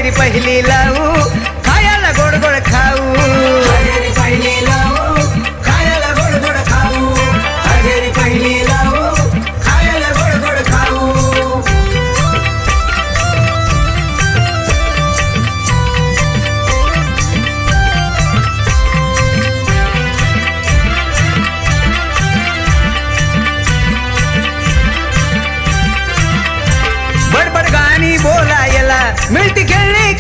हजेरी पहिली लावू खायला गोड गोड खाऊ हजेरी पहिली लावू खायला गोड गोड खाऊ हजेरी पहिली लावू खायला गोड गोड खाऊ बडबड गाणी बोलायला मिळती खेळणी